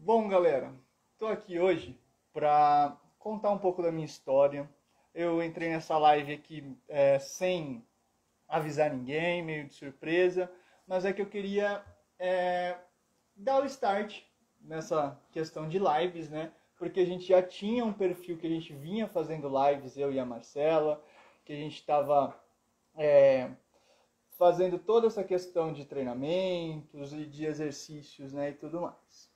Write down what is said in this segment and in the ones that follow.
Bom, galera, estou aqui hoje para contar um pouco da minha história. Eu entrei nessa live aqui sem avisar ninguém, meio de surpresa, mas é que eu queria dar o start nessa questão de lives, né? Porque a gente já tinha um perfil que a gente vinha fazendo lives, eu e a Marcela, que a gente estava fazendo toda essa questão de treinamentos e de exercícios, né, e tudo mais.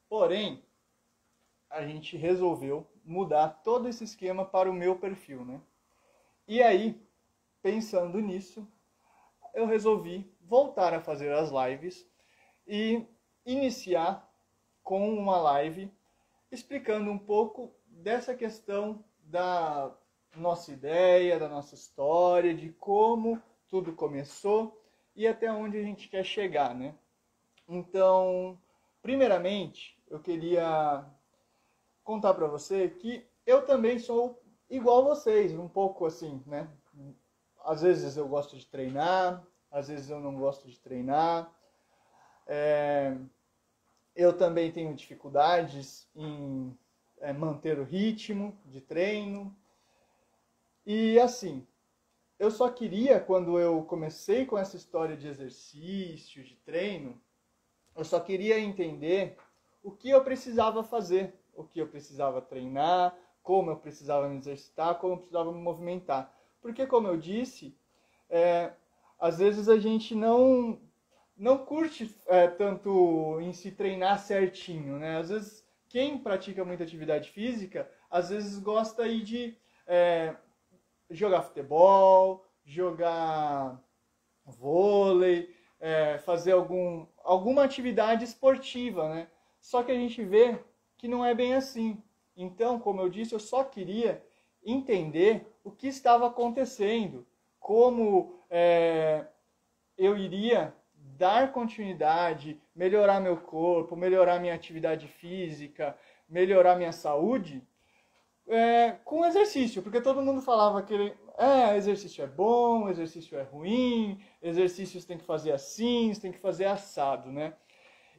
Porém, a gente resolveu mudar todo esse esquema para o meu perfil, né? E aí, pensando nisso, eu resolvi voltar a fazer as lives e iniciar com uma live explicando um pouco dessa questão da nossa ideia, da nossa história, de como tudo começou e até onde a gente quer chegar, né? Então, primeiramente, eu queria contar para você que eu também sou igual a vocês, um pouco assim, né? Às vezes eu gosto de treinar, às vezes eu não gosto de treinar. Eu também tenho dificuldades em manter o ritmo de treino. E assim, eu só queria, quando eu comecei com essa história de exercício, de treino, eu só queria entender o que eu precisava fazer, o que eu precisava treinar, como eu precisava me exercitar, como eu precisava me movimentar. Porque, como eu disse, às vezes a gente não curte tanto em se treinar certinho, né? Às vezes, quem pratica muita atividade física, às vezes gosta aí de jogar futebol, jogar vôlei, fazer alguma atividade esportiva, né? Só que a gente vê que não é bem assim. Então, como eu disse, eu só queria entender o que estava acontecendo, como eu iria dar continuidade, melhorar meu corpo, melhorar minha atividade física, melhorar minha saúde, com exercício, porque todo mundo falava que exercício é bom, exercício é ruim, exercícios tem que fazer assim, tem que fazer assado, né?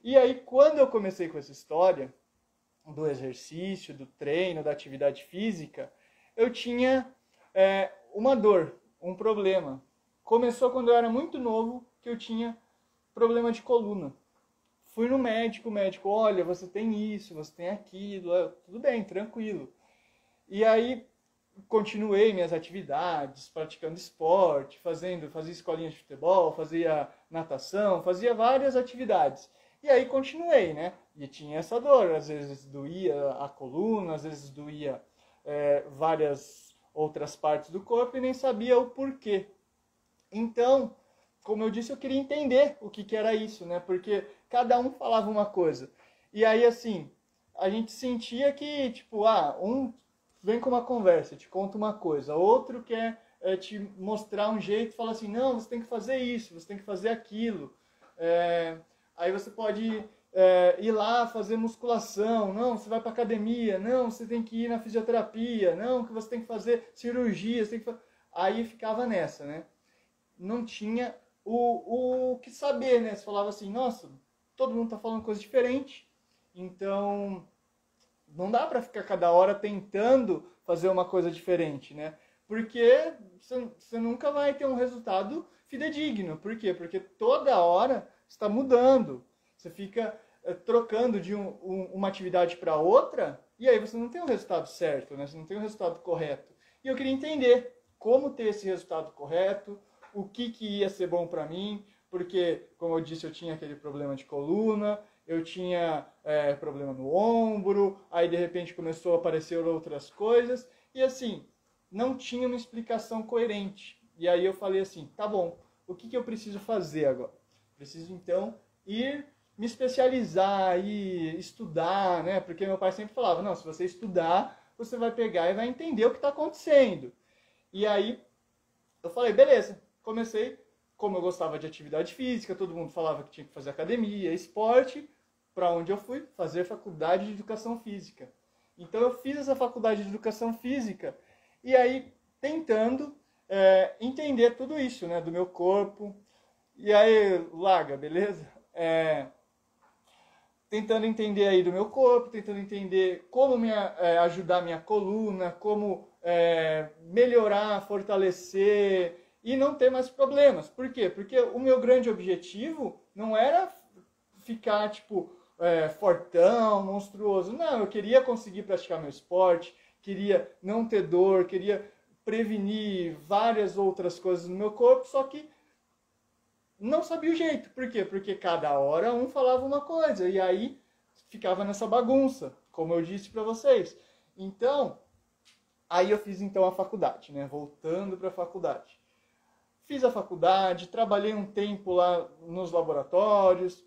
E aí, quando eu comecei com essa história do exercício, do treino, da atividade física, eu tinha uma dor, um problema. Começou quando eu era muito novo, que eu tinha problema de coluna. Fui no médico, o médico, olha, você tem isso, você tem aquilo, tudo bem, tranquilo. E aí continuei minhas atividades, praticando esporte, fazia escolinha de futebol, fazia natação, fazia várias atividades. E aí continuei, né? E tinha essa dor, às vezes doía a coluna, às vezes doía várias outras partes do corpo e nem sabia o porquê. Então, como eu disse, eu queria entender o que era isso, né? Porque cada um falava uma coisa. E aí, assim, a gente sentia que, tipo, um vem com uma conversa, te conta uma coisa, outro quer te mostrar um jeito, fala assim, não, você tem que fazer isso, você tem que fazer aquilo. Aí você pode ir lá fazer musculação, não, você vai para academia, não, você tem que ir na fisioterapia, não, que você tem que fazer cirurgia, você tem que aí ficava nessa, né? Não tinha o que saber, né? Você falava assim, nossa, todo mundo tá falando coisa diferente, então não dá para ficar cada hora tentando fazer uma coisa diferente, né? Porque você nunca vai ter um resultado fidedigno. Por quê? Porque toda hora está mudando. Você fica trocando de uma atividade para outra e aí você não tem o resultado certo, né? Você não tem o resultado correto. E eu queria entender como ter esse resultado correto, o que ia ser bom para mim, porque, como eu disse, eu tinha aquele problema de coluna, eu tinha problema no ombro, aí de repente começou a aparecer outras coisas, e assim, não tinha uma explicação coerente. E aí eu falei assim, tá bom, o que eu preciso fazer agora? Preciso então ir me especializar e estudar, né? Porque meu pai sempre falava, não, se você estudar, você vai pegar e vai entender o que está acontecendo. E aí eu falei, beleza, comecei, como eu gostava de atividade física, todo mundo falava que tinha que fazer academia, esporte, para onde eu fui? Fazer faculdade de educação física. Então eu fiz essa faculdade de educação física e aí tentando entender tudo isso, né, do meu corpo. E aí, Laga, beleza? tentando entender aí do meu corpo, tentando entender como ajudar minha coluna, como melhorar, fortalecer e não ter mais problemas. Por quê? Porque o meu grande objetivo não era ficar, tipo, fortão, monstruoso. Não, eu queria conseguir praticar meu esporte, queria não ter dor, queria prevenir várias outras coisas no meu corpo, só que não sabia o jeito. Por quê? Porque cada hora um falava uma coisa e aí ficava nessa bagunça, como eu disse para vocês. Então, aí eu fiz então a faculdade, né? Voltando para a faculdade. Fiz a faculdade, trabalhei um tempo lá nos laboratórios,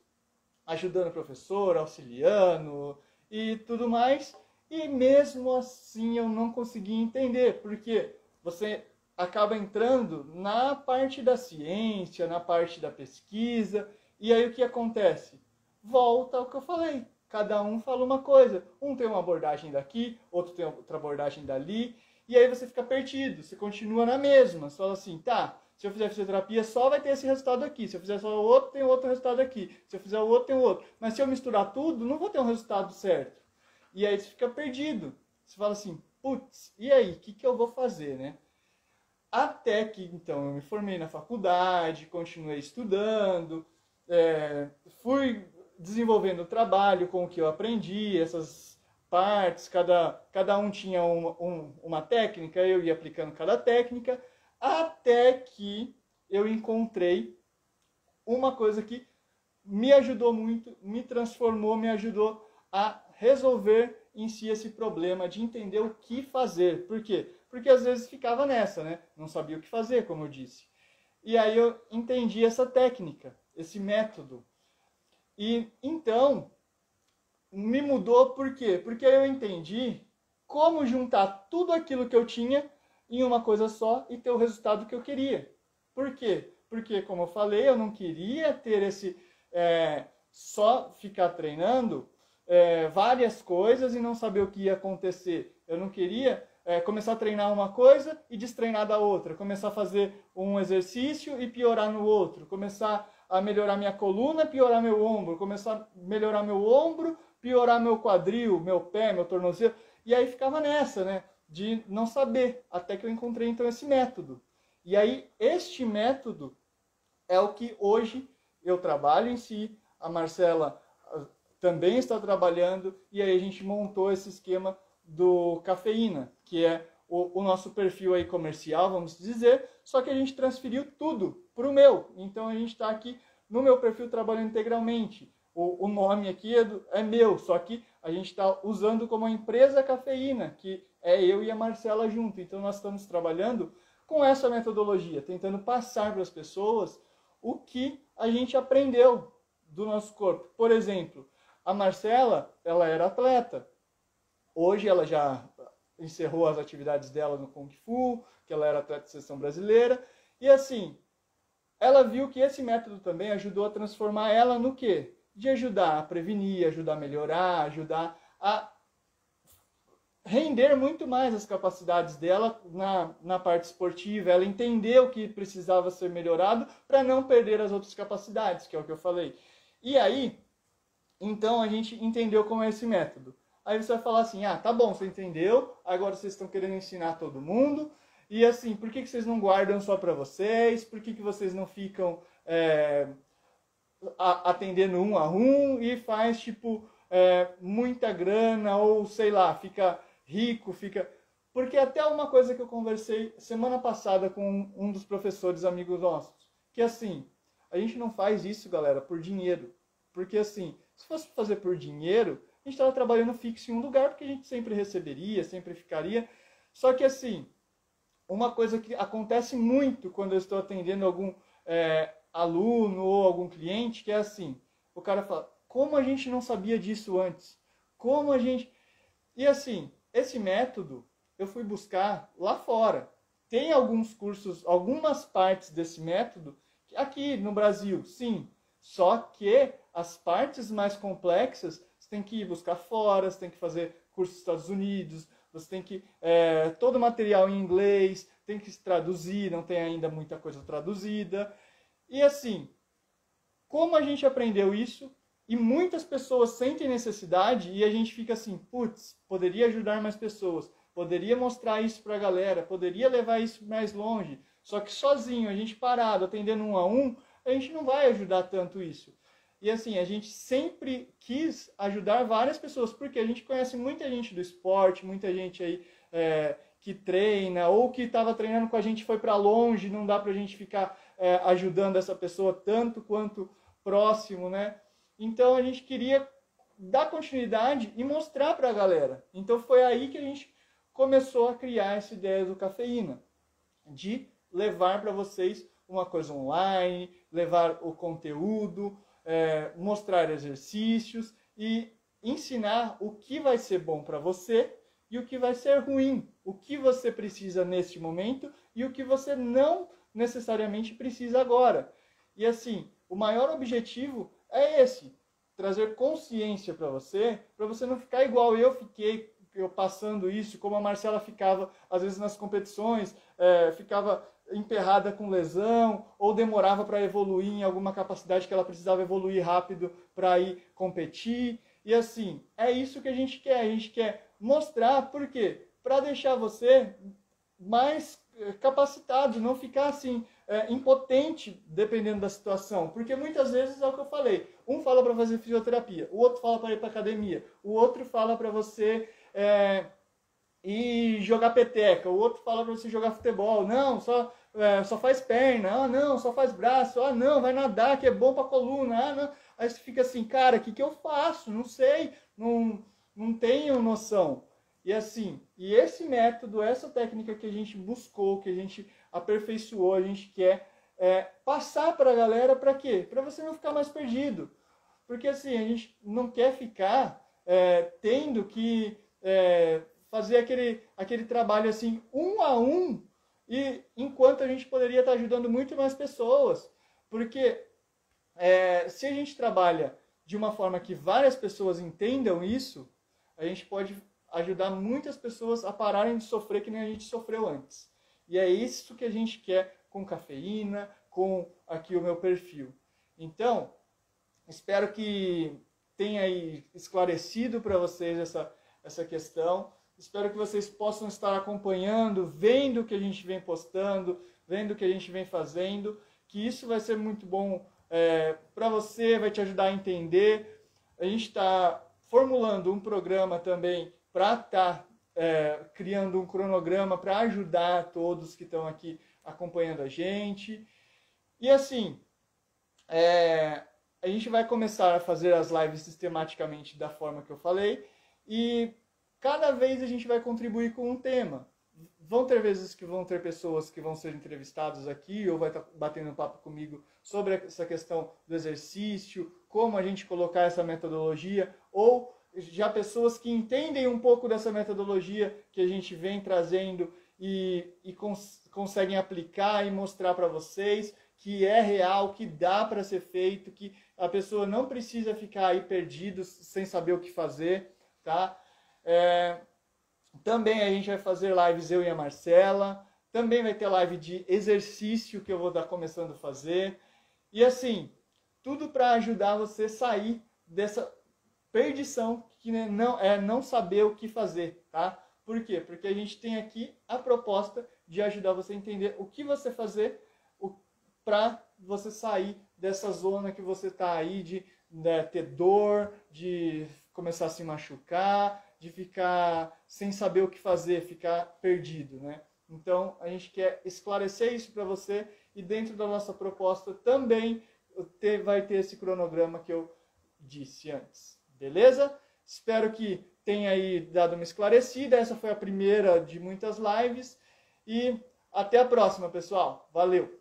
ajudando o professor, auxiliando e tudo mais. E mesmo assim eu não conseguia entender, porque você acaba entrando na parte da ciência, na parte da pesquisa, e aí o que acontece? Volta ao que eu falei. Cada um fala uma coisa. Um tem uma abordagem daqui, outro tem outra abordagem dali, e aí você fica perdido, você continua na mesma. Você fala assim, tá, se eu fizer fisioterapia só vai ter esse resultado aqui, se eu fizer só o outro, tem outro resultado aqui, se eu fizer o outro, tem o outro. Mas se eu misturar tudo, não vou ter um resultado certo. E aí você fica perdido. Você fala assim, putz, e aí, o que eu vou fazer, né? Até que, então, eu me formei na faculdade, continuei estudando, fui desenvolvendo o trabalho com o que eu aprendi, essas partes, cada um tinha uma técnica, eu ia aplicando cada técnica, até que eu encontrei uma coisa que me ajudou muito, me transformou, me ajudou a resolver em si esse problema de entender o que fazer. Por quê? Porque às vezes ficava nessa, né? Não sabia o que fazer, como eu disse. E aí eu entendi essa técnica, esse método. E então, me mudou por quê? Porque eu entendi como juntar tudo aquilo que eu tinha em uma coisa só e ter o resultado que eu queria. Por quê? Porque, como eu falei, eu não queria ter esse... só ficar treinando várias coisas e não saber o que ia acontecer. Eu não queria começar a treinar uma coisa e destreinar da outra. Começar a fazer um exercício e piorar no outro. Começar a melhorar minha coluna, piorar meu ombro. Começar a melhorar meu ombro, piorar meu quadril, meu pé, meu tornozelo. E aí ficava nessa, né? De não saber. Até que eu encontrei então esse método. E aí este método é o que hoje eu trabalho em si. A Marcela também está trabalhando. E aí a gente montou esse esquema do Cafeína, que é o nosso perfil aí comercial, vamos dizer, só que a gente transferiu tudo para o meu. Então a gente está aqui no meu perfil trabalhando integralmente. O nome aqui é meu, só que a gente está usando como a empresa Cafeína, que é eu e a Marcela junto. Então nós estamos trabalhando com essa metodologia, tentando passar para as pessoas o que a gente aprendeu do nosso corpo. Por exemplo, a Marcela, ela era atleta. Hoje ela já encerrou as atividades dela no Kung Fu, que ela era atleta de seleção brasileira. E assim, ela viu que esse método também ajudou a transformar ela no quê? De ajudar a prevenir, ajudar a melhorar, ajudar a render muito mais as capacidades dela na parte esportiva. Ela entendeu o que precisava ser melhorado para não perder as outras capacidades, que é o que eu falei. E aí, então a gente entendeu como é esse método. Aí você vai falar assim, tá bom, você entendeu, agora vocês estão querendo ensinar todo mundo, e assim, por que vocês não guardam só para vocês? Por que vocês não ficam atendendo um a um e faz, tipo, muita grana, ou sei lá, fica rico, fica... Porque até uma coisa que eu conversei semana passada com um dos professores amigos nossos, que assim, a gente não faz isso, galera, por dinheiro. Porque assim, se fosse fazer por dinheiro, a gente estava trabalhando fixo em um lugar, porque a gente sempre receberia, sempre ficaria. Só que assim, uma coisa que acontece muito quando eu estou atendendo algum aluno ou algum cliente, que é assim, o cara fala, como a gente não sabia disso antes? Como a gente... E assim, esse método eu fui buscar lá fora. Tem alguns cursos, algumas partes desse método aqui no Brasil, sim. Só que as partes mais complexas você tem que ir buscar fora, você tem que fazer curso nos Estados Unidos, você tem que... todo o material em inglês, tem que traduzir, não tem ainda muita coisa traduzida. E assim, como a gente aprendeu isso? E muitas pessoas sentem necessidade e a gente fica assim, putz, poderia ajudar mais pessoas, poderia mostrar isso para a galera, poderia levar isso mais longe. Só que sozinho, a gente parado, atendendo um a um, a gente não vai ajudar tanto isso. E assim, a gente sempre quis ajudar várias pessoas, porque a gente conhece muita gente do esporte, muita gente aí que treina, ou que estava treinando com a gente foi para longe, não dá para a gente ficar ajudando essa pessoa tanto quanto próximo, né? Então a gente queria dar continuidade e mostrar para a galera. Então foi aí que a gente começou a criar essa ideia do Cafeína, de levar para vocês uma coisa online, levar o conteúdo, mostrar exercícios e ensinar o que vai ser bom para você e o que vai ser ruim, o que você precisa neste momento e o que você não necessariamente precisa agora. E assim, o maior objetivo é esse, trazer consciência para você não ficar igual eu fiquei, eu passando isso, como a Marcela ficava, às vezes nas competições, ficava emperrada com lesão, ou demorava para evoluir em alguma capacidade que ela precisava evoluir rápido para ir competir. E assim, é isso que a gente quer mostrar, por quê? Para deixar você mais capacitado, não ficar assim, impotente dependendo da situação, porque muitas vezes é o que eu falei, um fala para fazer fisioterapia, o outro fala para ir para academia, o outro fala para você ir jogar peteca, o outro fala para você jogar futebol, não, só faz perna, não, só faz braço, não, vai nadar que é bom para coluna, não. Aí você fica assim, cara, o que eu faço? Não sei, não tenho noção. E assim, e esse método, essa técnica que a gente buscou, que a gente aperfeiçoou, a gente quer passar para a galera, para quê? Para você não ficar mais perdido. Porque assim, a gente não quer ficar tendo que fazer aquele trabalho assim, um a um, e enquanto a gente poderia estar ajudando muito mais pessoas. Porque se a gente trabalha de uma forma que várias pessoas entendam isso, a gente pode ajudar muitas pessoas a pararem de sofrer que nem a gente sofreu antes. E é isso que a gente quer com Cafeína, com aqui o meu perfil. Então, espero que tenha aí esclarecido para vocês essa questão. Espero que vocês possam estar acompanhando, vendo o que a gente vem postando, vendo o que a gente vem fazendo, que isso vai ser muito bom para você, vai te ajudar a entender. A gente está formulando um programa também para estar criando um cronograma para ajudar todos que estão aqui acompanhando a gente. E assim, a gente vai começar a fazer as lives sistematicamente da forma que eu falei e cada vez a gente vai contribuir com um tema. Vão ter vezes que vão ter pessoas que vão ser entrevistadas aqui ou vai estar batendo papo comigo sobre essa questão do exercício, como a gente colocar essa metodologia, ou já pessoas que entendem um pouco dessa metodologia que a gente vem trazendo e conseguem aplicar e mostrar para vocês que é real, que dá para ser feito, que a pessoa não precisa ficar aí perdido sem saber o que fazer, tá? Também a gente vai fazer lives, eu e a Marcela. Também vai ter live de exercício que eu vou estar começando a fazer. E assim, tudo para ajudar você a sair dessa perdição que não saber o que fazer, tá? Por quê? Porque a gente tem aqui a proposta de ajudar você a entender o que você fazer para você sair dessa zona que você está aí de ter dor, de começar a se machucar, de ficar sem saber o que fazer, ficar perdido, né? Então, a gente quer esclarecer isso para você e dentro da nossa proposta também vai ter esse cronograma que eu disse antes, beleza? Espero que tenha aí dado uma esclarecida, essa foi a primeira de muitas lives e até a próxima, pessoal. Valeu!